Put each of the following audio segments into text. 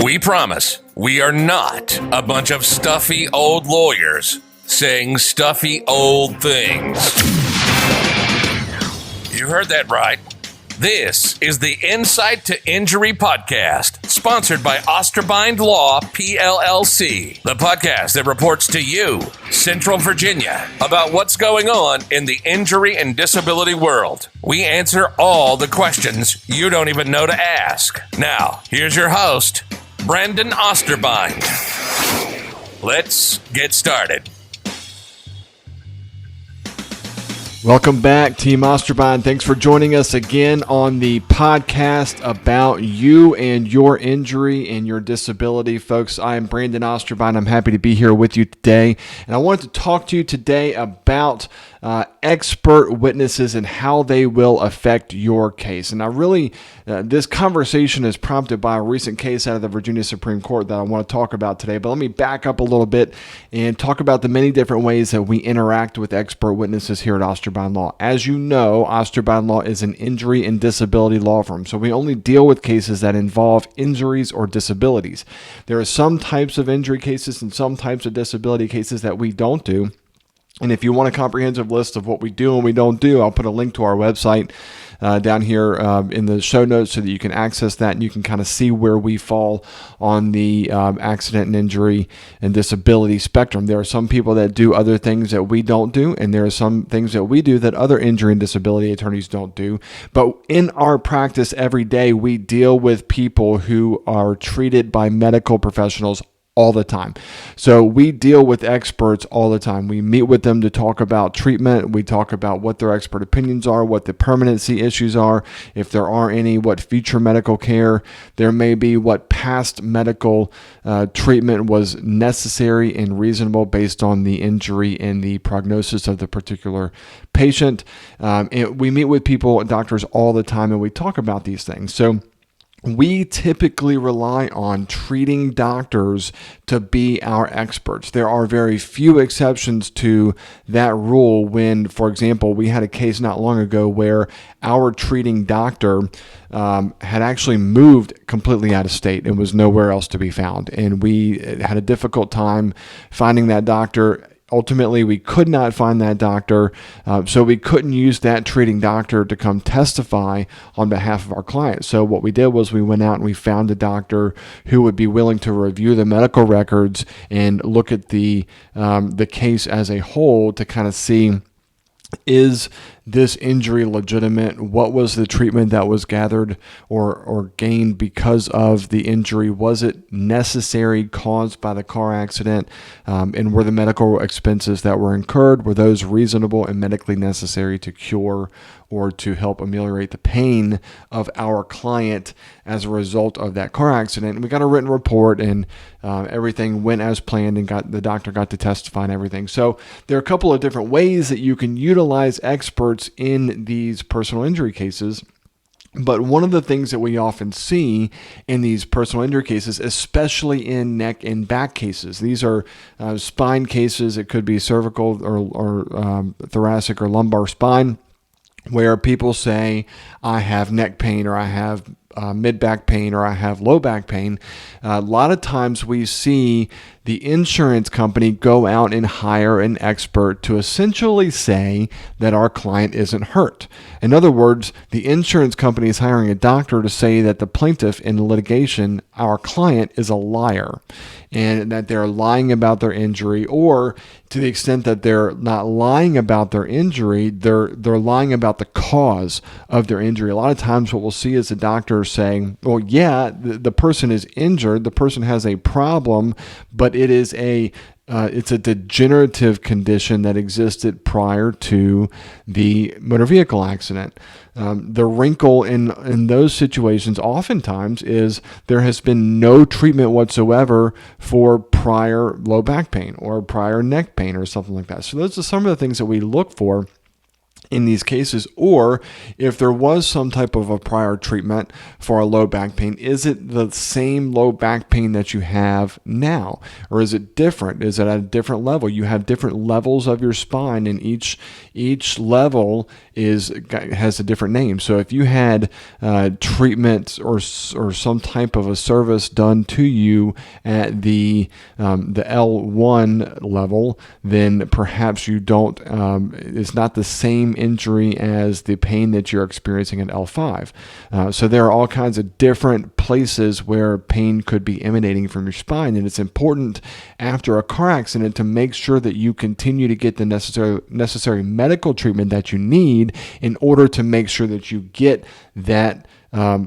We promise we are not a bunch of stuffy old lawyers saying stuffy old things. You heard that right. This is the Insight to Injury podcast, sponsored by Osterbind Law, PLLC, the podcast that reports to you, Central Virginia, about what's going on in the injury and disability world. We answer all the questions you don't even know to ask. Now, here's your host, Brandon Osterbind. Let's get started. Welcome back, Team Osterbind. Thanks for joining us again on the podcast about you and your injury and your disability. Folks, I am Brandon Osterbind. I'm happy to be here with you today. And I wanted to talk to you today about expert witnesses and how they will affect your case. And I really, this conversation is prompted by a recent case out of the Virginia Supreme Court that I want to talk about today. But let me back up a little bit and talk about the many different ways that we interact with expert witnesses here at Osterbind Law. As you know, Osterbind Law is an injury and disability law firm. So we only deal with cases that involve injuries or disabilities. There are some types of injury cases and some types of disability cases that we don't do. And if you want a comprehensive list of what we do and we don't do, I'll put a link to our website down here in the show notes so that you can access that and you can kind of see where we fall on the accident and injury and disability spectrum. There are some people that do other things that we don't do, and there are some things that we do that other injury and disability attorneys don't do. But in our practice every day, we deal with people who are treated by medical professionals all the time. So we deal with experts all the time. We meet with them to talk about treatment. We talk about what their expert opinions are, what the permanency issues are, if there are any, what future medical care there may be, what past medical treatment was necessary and reasonable based on the injury and the prognosis of the particular patient. And we meet with people, doctors all the time, and we talk about these things. So we typically rely on treating doctors to be our experts. There are very few exceptions to that rule when, for example, we had a case not long ago where our treating doctor had actually moved completely out of state and was nowhere else to be found. And we had a difficult time finding that doctor. Ultimately, we could not find that doctor, so we couldn't use that treating doctor to come testify on behalf of our client. So what we did was we went out and we found a doctor who would be willing to review the medical records and look at the case as a whole to kind of see, is this injury legitimate? What was the treatment that was gathered or gained because of the injury? Was it necessary, caused by the car accident? And were the medical expenses that were incurred, were those reasonable and medically necessary to cure or to help ameliorate the pain of our client as a result of that car accident? And we got a written report, and everything went as planned, and the doctor got to testify and everything. So there are a couple of different ways that you can utilize experts in these personal injury cases. But one of the things that we often see in these personal injury cases, especially in neck and back cases, these are spine cases. It could be cervical or thoracic or lumbar spine, where people say, I have neck pain, or I have mid-back pain, or I have low back pain. A lot of times we see the insurance company go out and hire an expert to essentially say that our client isn't hurt. In other words, the insurance company is hiring a doctor to say that the plaintiff in the litigation, our client, is a liar, and that they're lying about their injury, or to the extent that they're not lying about their injury, they're lying about the cause of their injury. A lot of times what we'll see is the doctor saying, well, yeah, the person is injured, the person has a problem, but it is it's a degenerative condition that existed prior to the motor vehicle accident. The wrinkle in those situations oftentimes is there has been no treatment whatsoever for prior low back pain or prior neck pain or something like that. So those are some of the things that we look for in these cases, or if there was some type of a prior treatment for a low back pain, is it the same low back pain that you have now, or is it different? Is it at a different level? You have different levels of your spine, and each level has a different name. So if you had treatment or some type of a service done to you at the L1 level, then perhaps you don't. It's not the same injury as the pain that you're experiencing at L5. So there are all kinds of different places where pain could be emanating from your spine, and it's important after a car accident to make sure that you continue to get the necessary medical treatment that you need in order to make sure that you get that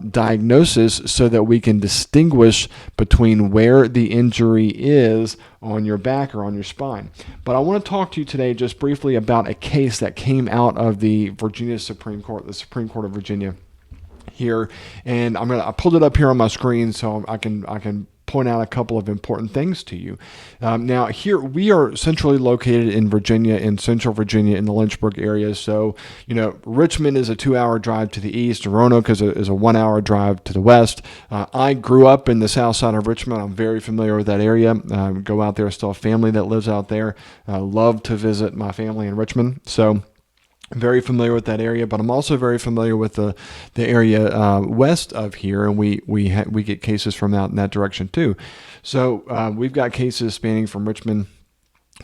diagnosis, so that we can distinguish between where the injury is on your back or on your spine. But I want to talk to you today just briefly about a case that came out of the Virginia Supreme Court, the Supreme Court of Virginia here, and I pulled it up here on my screen so I can point out a couple of important things to you. Now, here we are centrally located in Virginia, in central Virginia, in the Lynchburg area. So, Richmond is a 2-hour drive to the east. Roanoke is a 1-hour drive to the west. I grew up in the south side of Richmond. I'm very familiar with that area. Go out there. I still have family that lives out there. Love to visit my family in Richmond. So, very familiar with that area, but I'm also very familiar with the area west of here, and we get cases from out in that direction too. So we've got cases spanning from Richmond,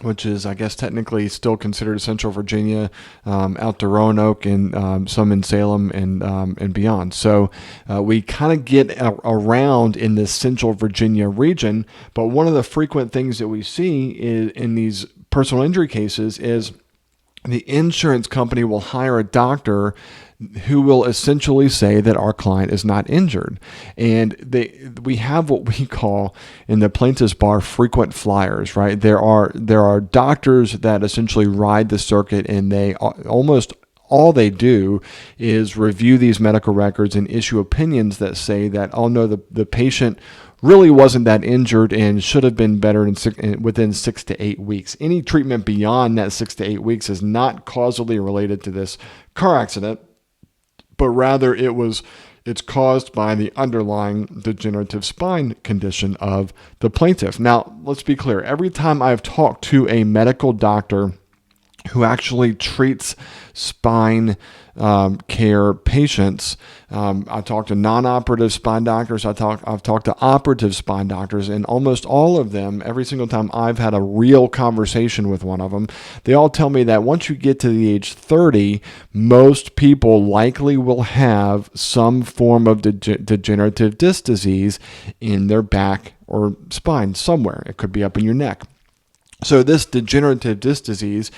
which is, I guess, technically still considered Central Virginia, out to Roanoke, and some in Salem and beyond. So we kind of get around in this Central Virginia region. But one of the frequent things that we see in these personal injury cases is the insurance company will hire a doctor who will essentially say that our client is not injured. And we have what we call in the plaintiff's bar frequent flyers, right? There are doctors that essentially ride the circuit, and they almost all they do is review these medical records and issue opinions that say that, oh no, the patient really wasn't that injured and should have been better within 6 to 8 weeks. Any treatment beyond that 6 to 8 weeks is not causally related to this car accident, but rather it's caused by the underlying degenerative spine condition of the plaintiff. Now, let's be clear. Every time I've talked to a medical doctor who actually treats spine care patients, I talk to non-operative spine doctors. I've talked to operative spine doctors, and almost all of them, every single time I've had a real conversation with one of them, they all tell me that once you get to the age 30, most people likely will have some form of degenerative disc disease in their back or spine somewhere. It could be up in your neck. So this degenerative disc disease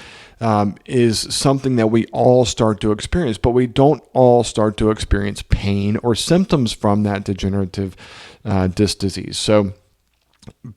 is something that we all start to experience, but we don't all start to experience pain or symptoms from that degenerative disc disease. So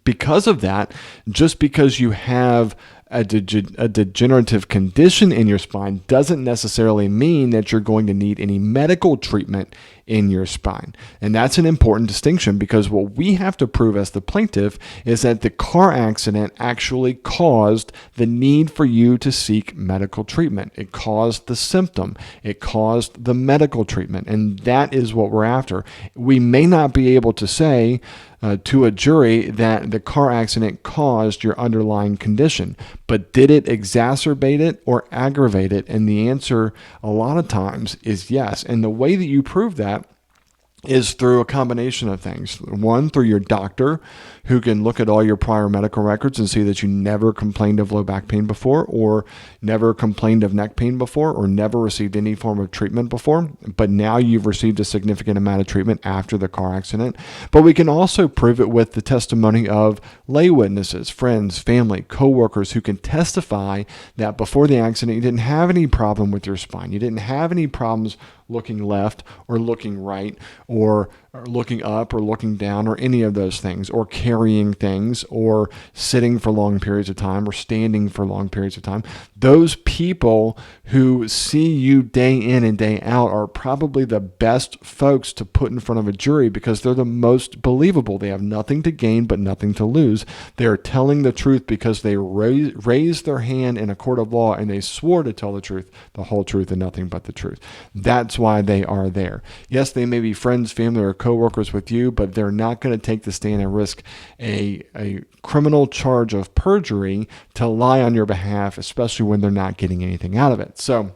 because of that, just because you have a degenerative condition in your spine doesn't necessarily mean that you're going to need any medical treatment in your spine. And that's an important distinction, because what we have to prove as the plaintiff is that the car accident actually caused the need for you to seek medical treatment. It caused the symptom. It caused the medical treatment. And that is what we're after. We may not be able to say to a jury that the car accident caused your underlying condition, but did it exacerbate it or aggravate it? And the answer a lot of times is yes. And the way that you prove that is through a combination of things. One, through your doctor, who can look at all your prior medical records and see that you never complained of low back pain before, or never complained of neck pain before, or never received any form of treatment before, but now you've received a significant amount of treatment after the car accident. But we can also prove it with the testimony of lay witnesses, friends, family, coworkers, who can testify that before the accident you didn't have any problem with your spine. You didn't have any problems looking left or looking right or looking up or looking down or any of those things, or carrying things or sitting for long periods of time or standing for long periods of time. Those people who see you day in and day out are probably the best folks to put in front of a jury because they're the most believable. They have nothing to gain but nothing to lose. They are telling the truth because they raised their hand in a court of law and they swore to tell the truth, the whole truth, and nothing but the truth. That's why they are there. Yes, they may be friends, family, or co-workers with you, but they're not going to take the stand and risk a criminal charge of perjury to lie on your behalf, especially when they're not getting anything out of it. So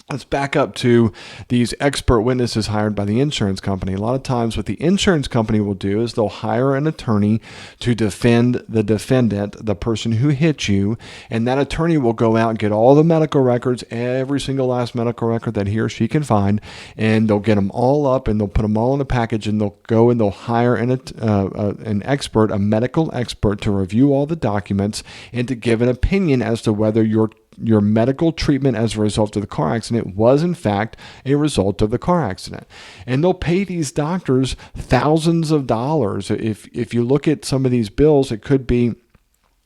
let's back up to these expert witnesses hired by the insurance company. A lot of times what the insurance company will do is they'll hire an attorney to defend the defendant, the person who hit you, and that attorney will go out and get all the medical records, every single last medical record that he or she can find, and they'll get them all up and they'll put them all in a package, and they'll go and they'll hire an expert, a medical expert, to review all the documents and to give an opinion as to whether your medical treatment as a result of the car accident was in fact a result of the car accident. And they'll pay these doctors thousands of dollars. If you look at some of these bills, it could be,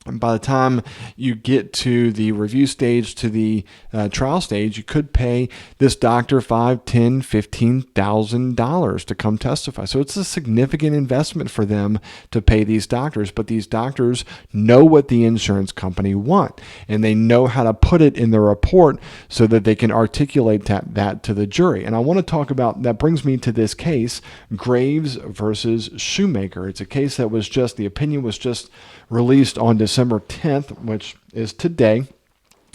by the time you get to the review stage, to the trial stage, you could pay this doctor $5,000, $10,000, $15,000 to come testify. So it's a significant investment for them to pay these doctors. But these doctors know what the insurance company want, and they know how to put it in the report so that they can articulate that to the jury. And I want to talk about, that brings me to this case, Graves versus Shoemaker. It's a case that was just, the opinion was just released on December 10th, which is today,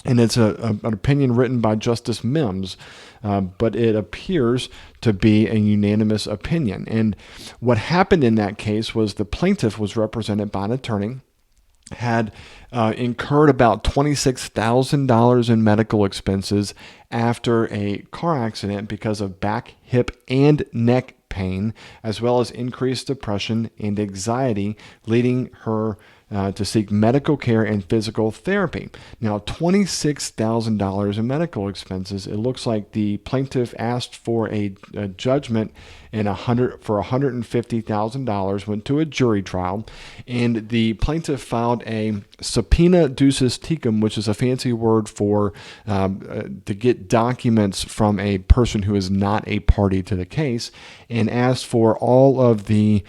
and it's an opinion written by Justice Mims, but it appears to be a unanimous opinion. And what happened in that case was the plaintiff was represented by an attorney, had incurred about $26,000 in medical expenses after a car accident because of back, hip, and neck pain, as well as increased depression and anxiety, leading her to seek medical care and physical therapy. Now, $26,000 in medical expenses. It looks like the plaintiff asked for a judgment for $150,000, went to a jury trial, and the plaintiff filed a subpoena ducis tecum, which is a fancy word for to get documents from a person who is not a party to the case, and asked for all of the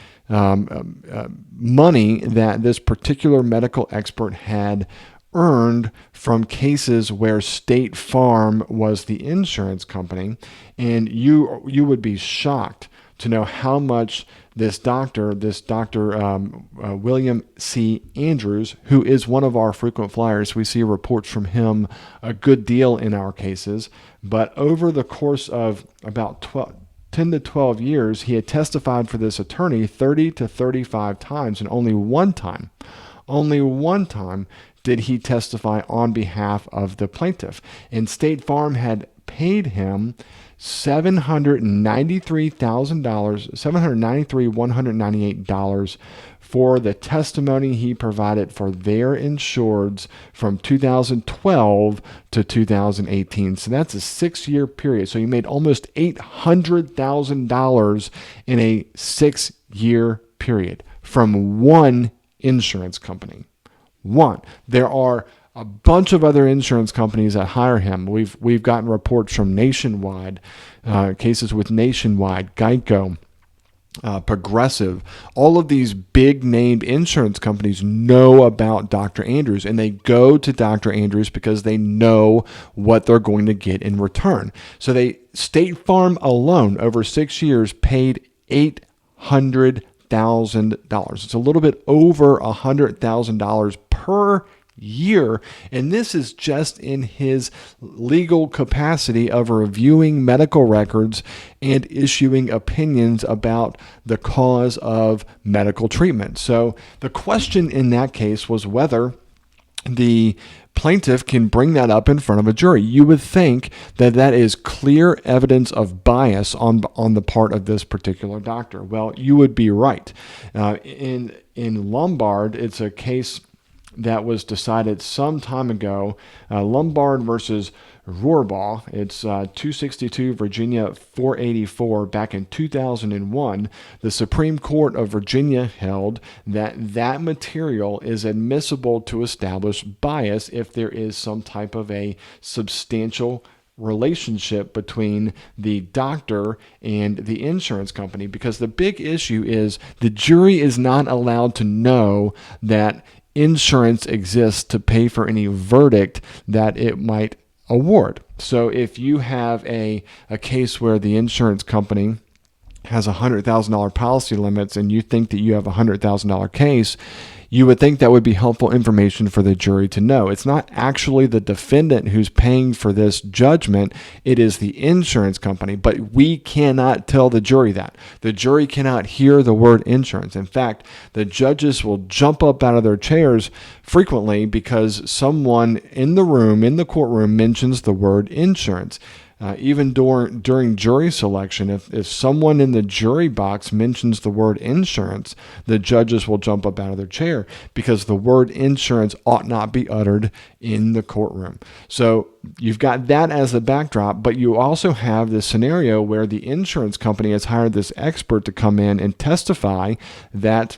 money that this particular medical expert had earned from cases where State Farm was the insurance company. And you would be shocked to know how much this doctor William C. Andrews, who is one of our frequent flyers, we see reports from him a good deal in our cases, but over the course of about 10 to 12 years, he had testified for this attorney 30 to 35 times, and only one time did he testify on behalf of the plaintiff. And State Farm had paid him $793,198 for the testimony he provided for their insureds from 2012 to 2018. So that's a 6-year period. So he made almost $800,000 in a 6-year period from one insurance company. One. There are a bunch of other insurance companies that hire him. We've gotten reports from Nationwide, cases with Nationwide, Geico, Progressive. All of these big named insurance companies know about Dr. Andrews, and they go to Dr. Andrews because they know what they're going to get in return. So State Farm alone over 6 years paid $800,000. It's a little bit over $100,000 per year, and this is just in his legal capacity of reviewing medical records and issuing opinions about the cause of medical treatment. So the question in that case was whether the plaintiff can bring that up in front of a jury. You would think that is clear evidence of bias on the part of this particular doctor. Well, you would be right. In Lombard, it's a case that was decided some time ago, Lombard versus Rohrbaugh. It's 262 Virginia 484 back in 2001. The Supreme Court of Virginia held that that material is admissible to establish bias if there is some type of a substantial relationship between the doctor and the insurance company, because the big issue is the jury is not allowed to know that insurance exists to pay for any verdict that it might award. So if you have a case where the insurance company has $100,000 policy limits and you think that you have a $100,000 case, you would think that would be helpful information for the jury to know. It's not actually the defendant who's paying for this judgment. It is the insurance company, but we cannot tell the jury that. The jury cannot hear the word insurance. In fact, the judges will jump up out of their chairs frequently because someone in the courtroom mentions the word insurance. Even during jury selection, if someone in the jury box mentions the word insurance, the judges will jump up out of their chair because the word insurance ought not be uttered in the courtroom. So you've got that as the backdrop, but you also have this scenario where the insurance company has hired this expert to come in and testify that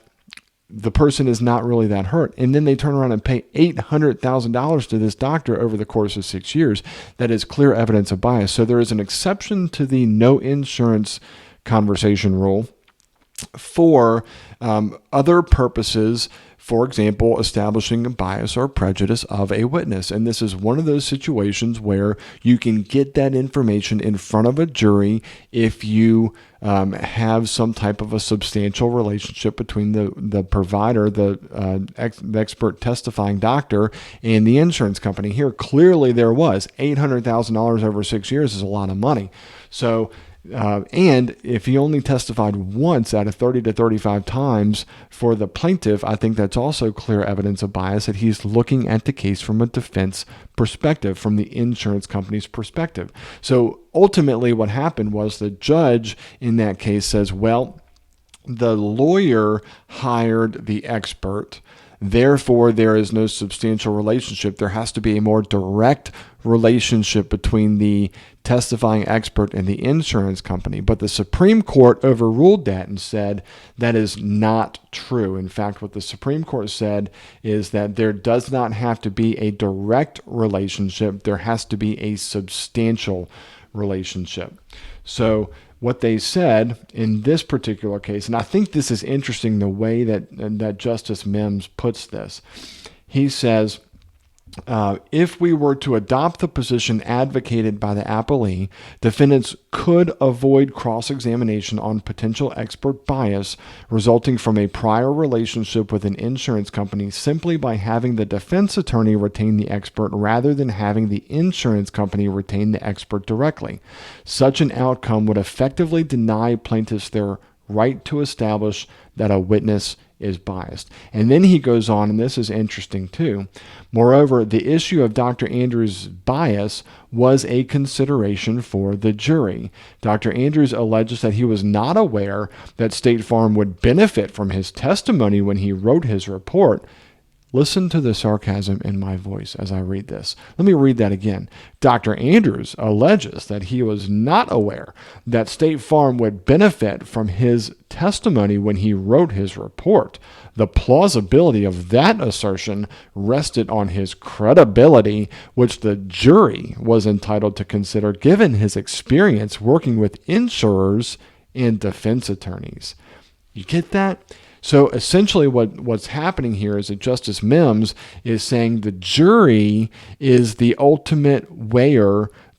the person is not really that hurt. And then they turn around and pay $800,000 to this doctor over the course of 6 years. That is clear evidence of bias. So there is an exception to the no insurance conversation rule for other purposes. For example, establishing a bias or prejudice of a witness. And this is one of those situations where you can get that information in front of a jury if you have some type of a substantial relationship between the provider, the expert testifying doctor, and the insurance company. Here, clearly there was. $800,000 over 6 years is a lot of money. So, and if he only testified once out of 30 to 35 times for the plaintiff, I think that's also clear evidence of bias, that he's looking at the case from a defense perspective, from the insurance company's perspective. So ultimately what happened was the judge in that case says, well, the lawyer hired the expert. Therefore, there is no substantial relationship. There has to be a more direct relationship between the testifying expert and the insurance company. But the Supreme Court overruled that and said that is not true. In fact, what the Supreme Court said is that there does not have to be a direct relationship. There has to be a substantial relationship. So what they said in this particular case, and I think this is interesting the way that Justice Mims puts this. He says, if we were to adopt the position advocated by the appellee, defendants could avoid cross-examination on potential expert bias resulting from a prior relationship with an insurance company simply by having the defense attorney retain the expert rather than having the insurance company retain the expert directly. Such an outcome would effectively deny plaintiffs their right to establish that a witness is biased. And then he goes on, and this is interesting too. Moreover, the issue of Dr. Andrews' bias was a consideration for the jury. Dr. Andrews alleges that he was not aware that State Farm would benefit from his testimony when he wrote his report. Listen to the sarcasm in my voice as I read this. Let me read that again. Dr. Andrews alleges that he was not aware that State Farm would benefit from his testimony when he wrote his report. The plausibility of that assertion rested on his credibility, which the jury was entitled to consider given his experience working with insurers and defense attorneys. You get that? So essentially what's happening here is that Justice Mims is saying the jury is the ultimate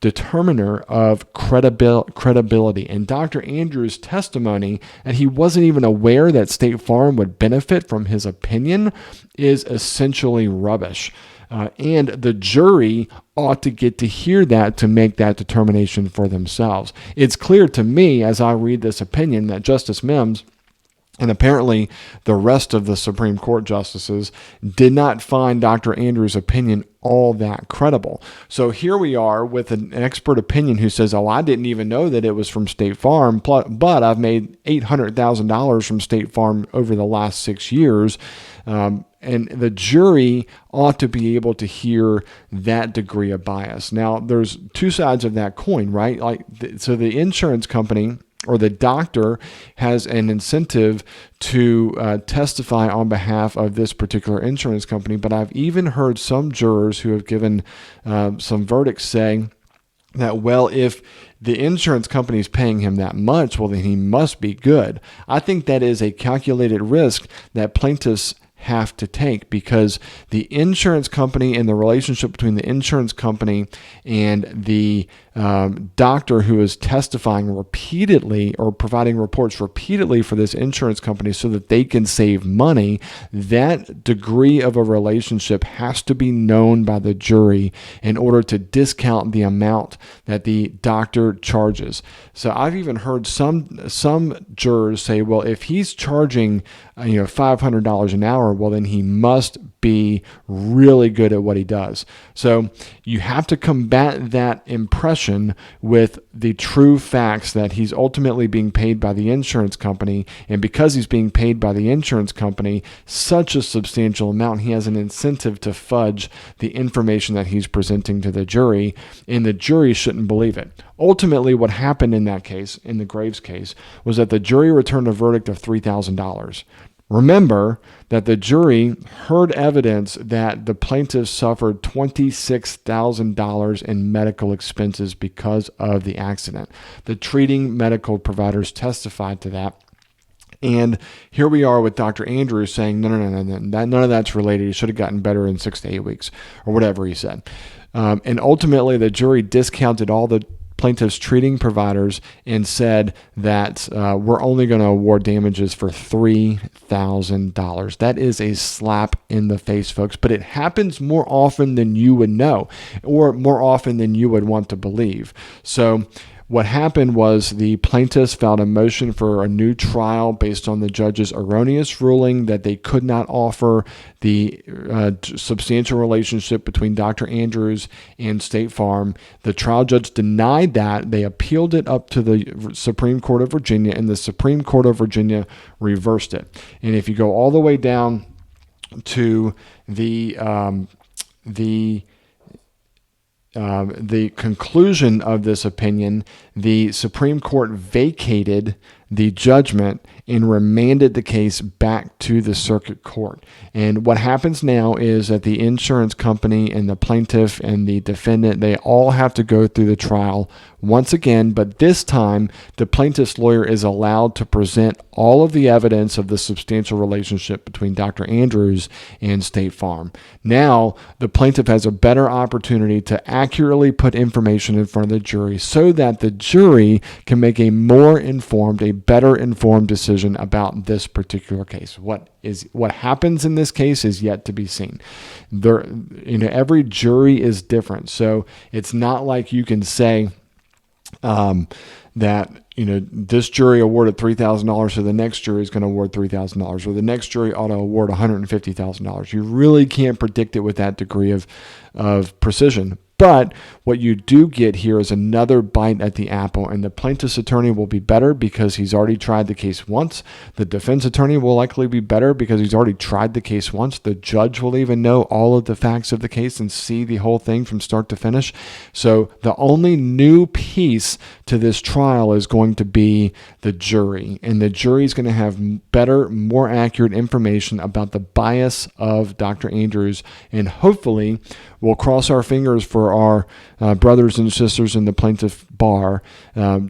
determiner of credibility. And Dr. Andrews' testimony, and he wasn't even aware that State Farm would benefit from his opinion, is essentially rubbish. And the jury ought to get to hear that to make that determination for themselves. It's clear to me as I read this opinion that Justice Mims, and apparently the rest of the Supreme Court justices, did not find Dr. Andrews' opinion all that credible. So here we are with an expert opinion who says, I didn't even know that it was from State Farm, but I've made $800,000 from State Farm over the last 6 years. And the jury ought to be able to hear that degree of bias. Now, there's two sides of that coin, right? So the insurance company or the doctor has an incentive to testify on behalf of this particular insurance company. But I've even heard some jurors who have given some verdicts saying that, well, if the insurance company is paying him that much, well, then he must be good. I think that is a calculated risk that plaintiffs have to take, because the insurance company and the relationship between the insurance company and the doctor who is testifying repeatedly or providing reports repeatedly for this insurance company so that they can save money, that degree of a relationship has to be known by the jury in order to discount the amount that the doctor charges. So I've even heard some jurors say, well, if he's charging $500 an hour, well, then he must be really good at what he does. So you have to combat that impression with the true facts that he's ultimately being paid by the insurance company. And because he's being paid by the insurance company such a substantial amount, he has an incentive to fudge the information that he's presenting to the jury, and the jury shouldn't believe it. Ultimately, what happened in that case, in the Graves case, was that the jury returned a verdict of $3,000. Remember that the jury heard evidence that the plaintiff suffered $26,000 in medical expenses because of the accident. The treating medical providers testified to that. And here we are with Dr. Andrews saying, no, none of that's related. He should have gotten better in 6 to 8 weeks, or whatever he said. And ultimately, the jury discounted all the plaintiff's treating providers and said that we're only going to award damages for $3,000. That is a slap in the face, folks, but it happens more often than you would know, or more often than you would want to believe. So what happened was the plaintiffs filed a motion for a new trial based on the judge's erroneous ruling that they could not offer the substantial relationship between Dr. Andrews and State Farm. The trial judge denied that. They appealed it up to the Supreme Court of Virginia, and the Supreme Court of Virginia reversed it. And if you go all the way down to the conclusion of this opinion, the Supreme Court vacated the judgment and remanded the case back to the circuit court. And what happens now is that the insurance company and the plaintiff and the defendant, they all have to go through the trial once again, but this time the plaintiff's lawyer is allowed to present all of the evidence of the substantial relationship between Dr. Andrews and State Farm. Now the plaintiff has a better opportunity to accurately put information in front of the jury so that the jury can make a better informed decision about this particular case. What happens in this case is yet to be seen. Every jury is different, so it's not like you can say that this jury awarded $3,000, so the next jury is going to award $3,000, or the next jury ought to award $150,000. You really can't predict it with that degree of precision. But what you do get here is another bite at the apple, and the plaintiff's attorney will be better because he's already tried the case once. The defense attorney will likely be better because he's already tried the case once. The judge will even know all of the facts of the case and see the whole thing from start to finish. So the only new piece to this trial is going to be the jury, and the jury is going to have better, more accurate information about the bias of Dr. Andrews, and hopefully we'll cross our fingers for our brothers and sisters in the plaintiff bar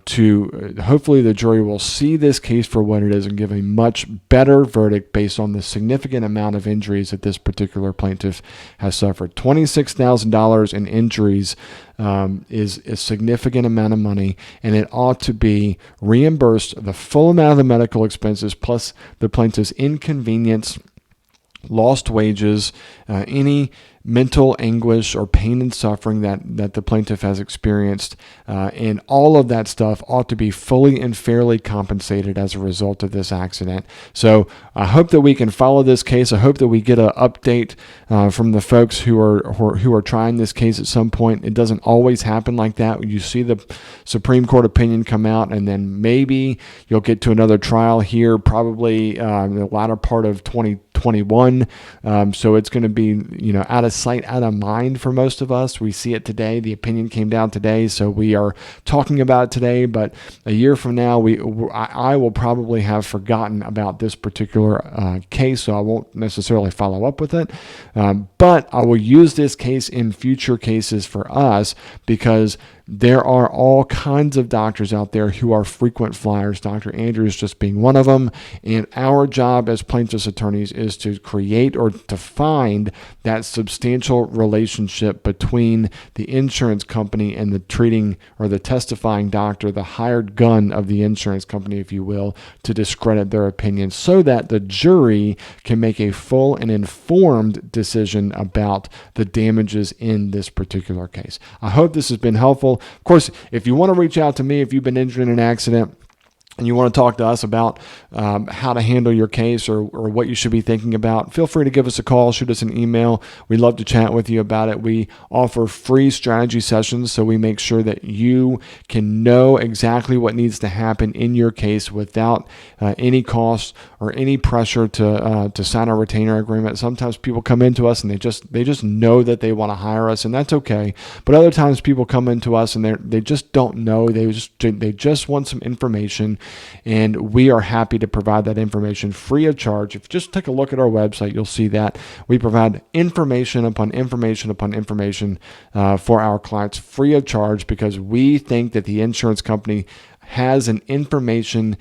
to hopefully the jury will see this case for what it is and give a much better verdict based on the significant amount of injuries that this particular plaintiff has suffered. $26,000 in injuries is a significant amount of money, and it ought to be reimbursed the full amount of the medical expenses plus the plaintiff's inconvenience, lost wages, any mental anguish or pain and suffering that the plaintiff has experienced, and all of that stuff ought to be fully and fairly compensated as a result of this accident. So I hope that we can follow this case. I hope that we get an update from the folks who are trying this case at some point. It doesn't always happen like that. You see the Supreme Court opinion come out, and then maybe you'll get to another trial here, probably in the latter part of 2020 2021. So it's going to be, out of sight, out of mind for most of us. We see it today. The opinion came down today, so we are talking about it today. But a year from now, I will probably have forgotten about this particular case, so I won't necessarily follow up with it. But I will use this case in future cases for us, because there are all kinds of doctors out there who are frequent flyers, Dr. Andrews just being one of them. And our job as plaintiffs' attorneys is to create or to find that substantial relationship between the insurance company and the treating or the testifying doctor, the hired gun of the insurance company, if you will, to discredit their opinion, so that the jury can make a full and informed decision about the damages in this particular case. I hope this has been helpful. Of course, if you want to reach out to me, if you've been injured in an accident and you want to talk to us about how to handle your case or what you should be thinking about, feel free to give us a call, shoot us an email. We'd love to chat with you about it. We offer free strategy sessions, so we make sure that you can know exactly what needs to happen in your case without any cost or any pressure to sign a retainer agreement. Sometimes people come into us and they just know that they want to hire us, and that's okay. But other times people come into us and they just don't know. They just want some information. And we are happy to provide that information free of charge. If you just take a look at our website, you'll see that we provide information upon information upon information for our clients free of charge, because we think that the insurance company has an information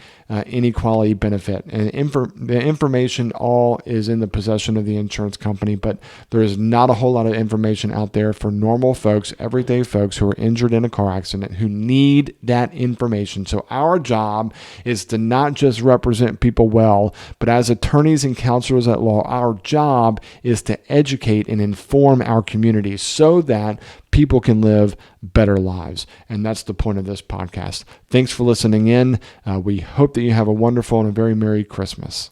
inequality benefit. And the information all is in the possession of the insurance company, but there is not a whole lot of information out there for normal folks, everyday folks who are injured in a car accident who need that information. So our job is to not just represent people well, but as attorneys and counselors at law, our job is to educate and inform our community so that people can live better lives. And that's the point of this podcast. Thanks for listening in. We hope that you have a wonderful and a very Merry Christmas.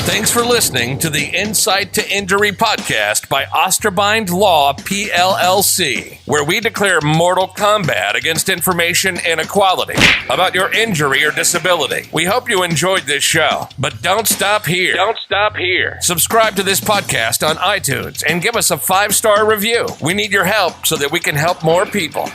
Thanks for listening to the Insight to Injury podcast by Osterbind Law, PLLC, where we declare mortal combat against information inequality about your injury or disability. We hope you enjoyed this show, but don't stop here. Don't stop here. Subscribe to this podcast on iTunes and give us a 5-star review. We need your help so that we can help more people.